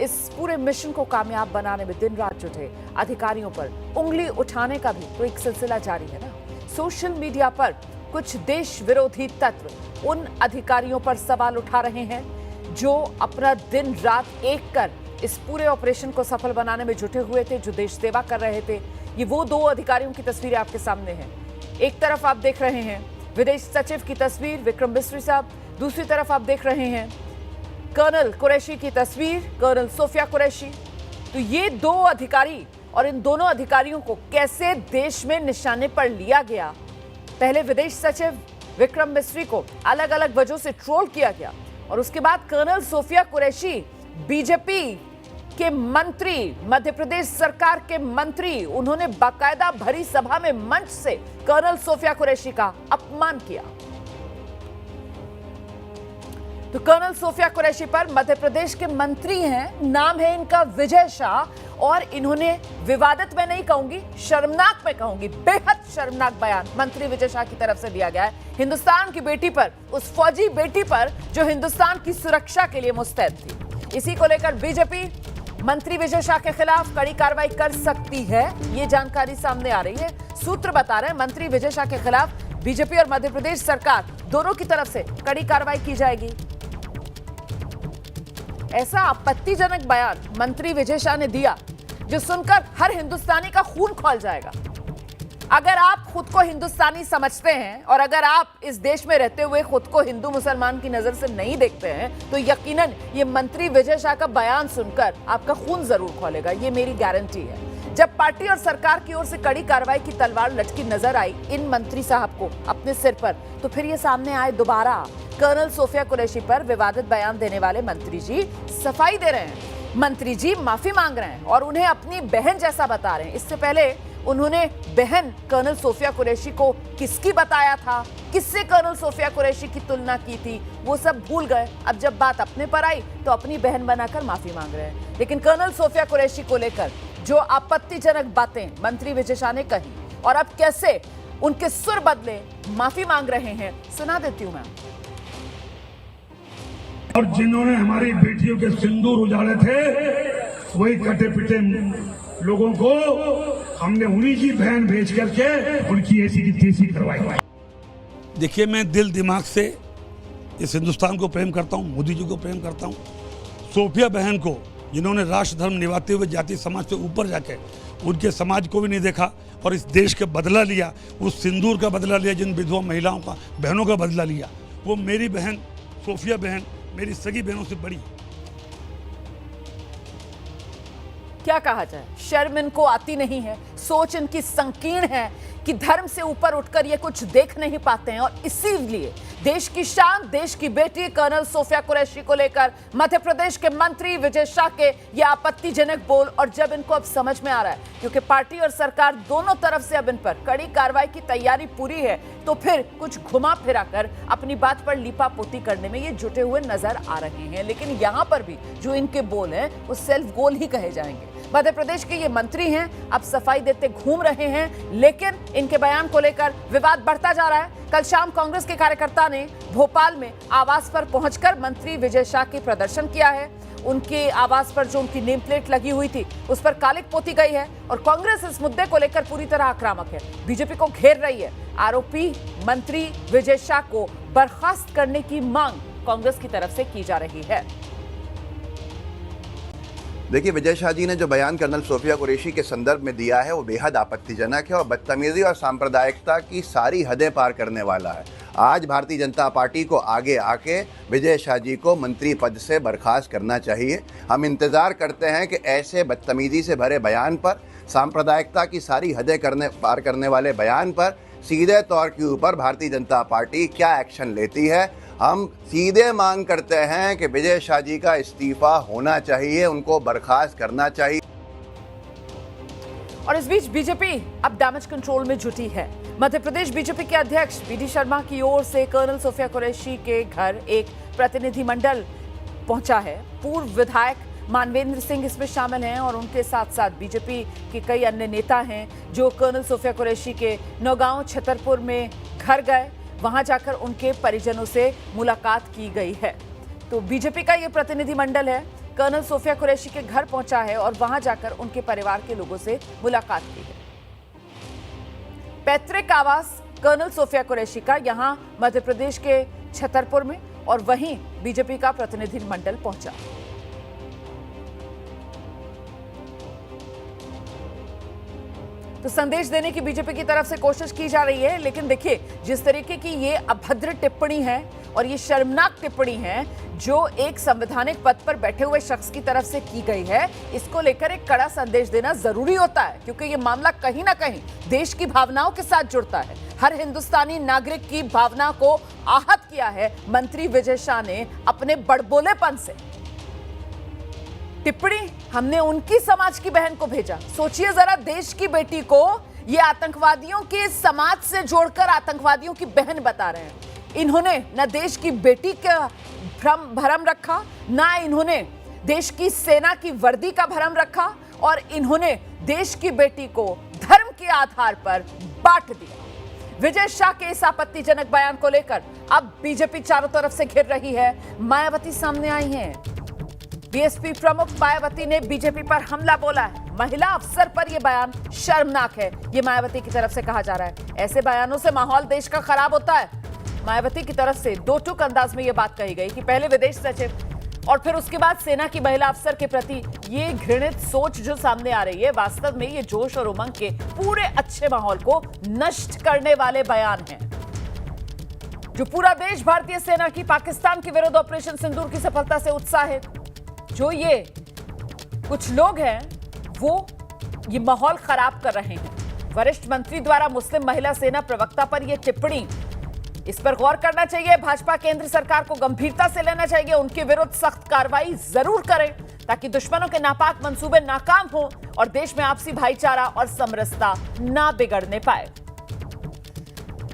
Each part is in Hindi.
इस पूरे मिशन को कामयाब बनाने में दिन रात जुटे अधिकारियों पर उंगली उठाने का भी तो एक सिलसिला जारी है ना। सोशल मीडिया पर कुछ देश विरोधी तत्व उन अधिकारियों पर सवाल उठा रहे हैं जो अपना दिन रात एक कर इस पूरे ऑपरेशन को सफल बनाने में जुटे हुए थे, जो देश सेवा कर रहे थे। ये वो दो अधिकारियों की तस्वीरें आपके सामने हैं। एक तरफ आप देख रहे हैं विदेश सचिव की तस्वीर विक्रम मिस्री साहब, दूसरी तरफ आप देख रहे हैं कर्नल कुरैशी की तस्वीर, कर्नल सोफिया कुरैशी। तो ये दो अधिकारी और इन दोनों अधिकारियों को कैसे देश में निशाने पर लिया गया। पहले विदेश सचिव विक्रम मिस्री को अलग अलग वजहों से ट्रोल किया गया और उसके बाद कर्नल सोफिया कुरैशी बीजेपी के मंत्री, मध्य प्रदेश सरकार के मंत्री, उन्होंने बाकायदा भरी सभा में मंच से कर्नल सोफिया कुरैशी का अपमान किया। तो कर्नल सोफिया कुरैशी पर मध्य प्रदेश के मंत्री हैं, नाम है इनका विजय शाह, और इन्होंने विवादित मैं नहीं कहूंगी, शर्मनाक मैं कहूंगी, बेहद शर्मनाक बयान मंत्री विजय शाह की तरफ से दिया गया है हिंदुस्तान की बेटी पर, उस फौजी बेटी पर जो हिंदुस्तान की सुरक्षा के लिए मुस्तैद थी। इसी को लेकर बीजेपी मंत्री विजय शाह के खिलाफ कड़ी कार्रवाई कर सकती है, ये जानकारी सामने आ रही है। सूत्र बता रहे हैं मंत्री विजय शाह के खिलाफ बीजेपी और मध्य प्रदेश सरकार दोनों की तरफ से कड़ी कार्रवाई की जाएगी। ऐसा आपत्तिजनक बयान मंत्री विजय शाह ने दिया जो सुनकर हर हिंदुस्तानी का खून खौल जाएगा। अगर आप खुद को हिंदुस्तानी समझते हैं और अगर आप इस देश में रहते हुए खुद को हिंदू मुसलमान की नजर से नहीं देखते हैं तो यकीनन ये मंत्री विजय शाह का बयान सुनकर आपका खून जरूर खौलेगा, ये मेरी गारंटी है। जब पार्टी और सरकार की ओर से कड़ी कार्रवाई की तलवार लटकी नजर आई इन मंत्री साहब को अपने सिर पर, तो फिर ये सामने आए दोबारा कर्नल सोफिया कुरैशी पर विवादित बयान देने वाले मंत्री जी सफाई दे रहे हैं। मंत्री जी माफी मांग रहे हैं और उन्हें अपनी बहन जैसा बता रहे हैं। इससे पहले उन्होंने बहन कर्नल सोफिया कुरैशी को किसकी बताया था, किससे कर्नल सोफिया कुरैशी की तुलना की थी, वो सब भूल गए। अब जब बात अपने पर आई तो अपनी बहन बनाकर माफी मांग रहे हैं। लेकिन कर्नल सोफिया कुरैशी को लेकर जो आपत्तिजनक बातें मंत्री विजय शाह ने कही और अब कैसे उनके सुर बदले माफी मांग रहे हैं, सुना देती हूं मैं। और जिन्होंने हमारी बेटियों के सिंदूर उजाले थे वही कटे पिटे लोगों को हमने उन्हीं की बहन भेज करके उनकी ऐसी की तैसी करवाई। देखिए, मैं दिल दिमाग से इस हिंदुस्तान को प्रेम करता हूँ, मोदी जी को प्रेम करता हूँ। सोफिया बहन को जिन्होंने राष्ट्र धर्म निभाते हुए जाति समाज से ऊपर जाके उनके समाज को भी नहीं देखा और इस देश का बदला लिया, उस सिंदूर का बदला लिया, जिन विधवा महिलाओं का, बहनों का बदला लिया, वो मेरी बहन सोफिया बहन मेरी सगी बहनों से बड़ी। क्या कहा जाए, शर्म इनको आती नहीं है, सोच इनकी संकीर्ण है कि धर्म से ऊपर उठकर ये कुछ देख नहीं पाते हैं और इसीलिए देश की शान, देश की बेटी कर्नल सोफिया कुरैशी को लेकर मध्य प्रदेश के मंत्री विजय शाह के ये आपत्तिजनक बोल। और जब इनको अब समझ में आ रहा है क्योंकि पार्टी और सरकार दोनों तरफ से अब इन पर कड़ी कार्रवाई की तैयारी पूरी है, तो फिर कुछ घुमा फिरा कर अपनी बात पर लीपापोती करने में ये जुटे हुए नजर आ रहे हैं। लेकिन यहां पर भी जो इनके बोल हैं वो सेल्फ गोल ही कहे जाएंगे। मध्य प्रदेश के ये मंत्री हैं, अब सफाई देते घूम रहे हैं, लेकिन इनके बयान को लेकर विवाद बढ़ता जा रहा है। कल शाम कांग्रेस के कार्यकर्ता ने भोपाल में आवास पर पहुंचकर मंत्री विजय शाह की प्रदर्शन किया है। उनके आवास पर जो उनकी नेम प्लेट लगी हुई थी उस पर कालिक पोती गई है और कांग्रेस इस मुद्दे को लेकर पूरी तरह आक्रामक है, बीजेपी को घेर रही है। आरोपी मंत्री विजय शाह को बर्खास्त करने की मांग कांग्रेस की तरफ से की जा रही है। देखिए, विजय शाह जी ने जो बयान कर्नल सोफिया कुरैशी के संदर्भ में दिया है वो बेहद आपत्तिजनक है और बदतमीजी और सांप्रदायिकता की सारी हदें पार करने वाला है। आज भारतीय जनता पार्टी को आगे आके विजय शाह जी को मंत्री पद से बर्खास्त करना चाहिए। हम इंतज़ार करते हैं कि ऐसे बदतमीजी से भरे बयान पर, सांप्रदायिकता की सारी हदें पार करने वाले बयान पर सीधे तौर के ऊपर भारतीय जनता पार्टी क्या एक्शन लेती है। हम सीधे मांग करते हैं कि विजय शाह जी का इस्तीफा होना चाहिए, उनको बर्खास्त करना चाहिए। और इस बीच बीजेपी अब डैमेज कंट्रोल में जुटी है। मध्य प्रदेश बीजेपी के अध्यक्ष बीडी शर्मा की ओर से कर्नल सोफिया कुरैशी के घर एक प्रतिनिधिमंडल पहुंचा है। पूर्व विधायक मानवेंद्र सिंह इसमें शामिल हैं और उनके साथ साथ बीजेपी के कई अन्य नेता हैं जो कर्नल सोफिया कुरैशी के नौगांव छतरपुर में घर गए। वहां जाकर उनके परिजनों से मुलाकात की गई है। तो बीजेपी का ये प्रतिनिधिमंडल है कर्नल सोफिया कुरैशी के घर पहुंचा है और वहां जाकर उनके परिवार के लोगों से मुलाकात की है। पैतृक आवास कर्नल सोफिया कुरैशी का यहां मध्य प्रदेश के छतरपुर में और वहीं बीजेपी का प्रतिनिधिमंडल पहुंचा। तो संदेश देने की बीजेपी की तरफ से कोशिश की जा रही है, लेकिन देखिए जिस तरीके की ये अभद्र टिप्पणी है और ये शर्मनाक टिप्पणी है जो एक संवैधानिक पद पर बैठे हुए शख्स की तरफ से की गई है, इसको लेकर एक कड़ा संदेश देना जरूरी होता है, क्योंकि ये मामला कहीं ना कहीं देश की भावनाओं के साथ जुड़ता है। हर हिंदुस्तानी नागरिक की भावना को आहत किया है मंत्री विजय शाह ने अपने बड़बोलेपन से। टिप्पणी हमने उनकी समाज की बहन को भेजा। सोचिए जरा, देश की बेटी को ये आतंकवादियों के समाज से जोड़कर आतंकवादियों की बहन बता रहे हैं। इन्होंने न देश की बेटी का भरम रखा, ना इन्होंने देश की सेना की वर्दी का भरम रखा, और इन्होंने देश की बेटी को धर्म के आधार पर बांट दिया। विजय शाह के इस आपत्तिजनक बयान को लेकर अब बीजेपी चारों तरफ से घिर रही है। मायावती सामने आई हैं। बीएसपी प्रमुख मायावती ने बीजेपी पर हमला बोला है। महिला अफसर पर यह बयान शर्मनाक है, ये मायावती की तरफ से कहा जा रहा है। ऐसे बयानों से माहौल देश का खराब होता है। मायावती की तरफ से दो टूक अंदाज में यह बात कही गई कि पहले विदेश सचिव और फिर उसके बाद सेना की महिला अफसर के प्रति ये घृणित सोच जो सामने आ रही है, वास्तव में ये जोश और उमंग के पूरे अच्छे माहौल को नष्ट करने वाले बयान हैं। जो पूरा देश भारतीय सेना की पाकिस्तान के विरुद्ध ऑपरेशन सिंदूर की सफलता से उत्साहित, जो ये कुछ लोग हैं वो ये माहौल खराब कर रहे हैं। वरिष्ठ मंत्री द्वारा मुस्लिम महिला सेना प्रवक्ता पर यह टिप्पणी, इस पर गौर करना चाहिए। भाजपा केंद्र सरकार को गंभीरता से लेना चाहिए, उनके विरुद्ध सख्त कार्रवाई जरूर करें ताकि दुश्मनों के नापाक मंसूबे नाकाम हो और देश में आपसी भाईचारा और समरसता ना बिगड़ने पाए।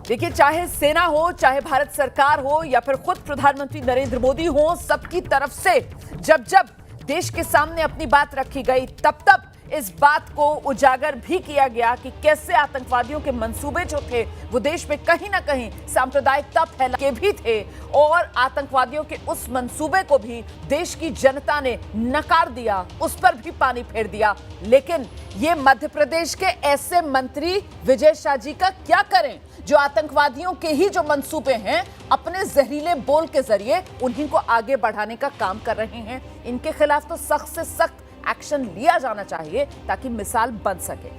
देखिए, चाहे सेना हो, चाहे भारत सरकार हो या फिर खुद प्रधानमंत्री नरेंद्र मोदी हो, सबकी तरफ से जब जब देश के सामने अपनी बात रखी गई तब इस बात को उजागर भी किया गया कि कैसे आतंकवादियों के मंसूबे जो थे वो देश में कहीं ना कहीं सांप्रदायिकता फैला के भी थे, और आतंकवादियों के उस मंसूबे को भी देश की जनता ने नकार दिया, उस पर भी पानी फेर दिया। लेकिन ये मध्य प्रदेश के ऐसे मंत्री विजय शाह जी का क्या करें जो आतंकवादियों के ही जो मंसूबे हैं अपने जहरीले बोल के जरिए उन्हीं को आगे बढ़ाने का काम कर रहे हैं। इनके खिलाफ तो सख्त से सख्त एक्शन लिया जाना चाहिए ताकि मिसाल बन सके।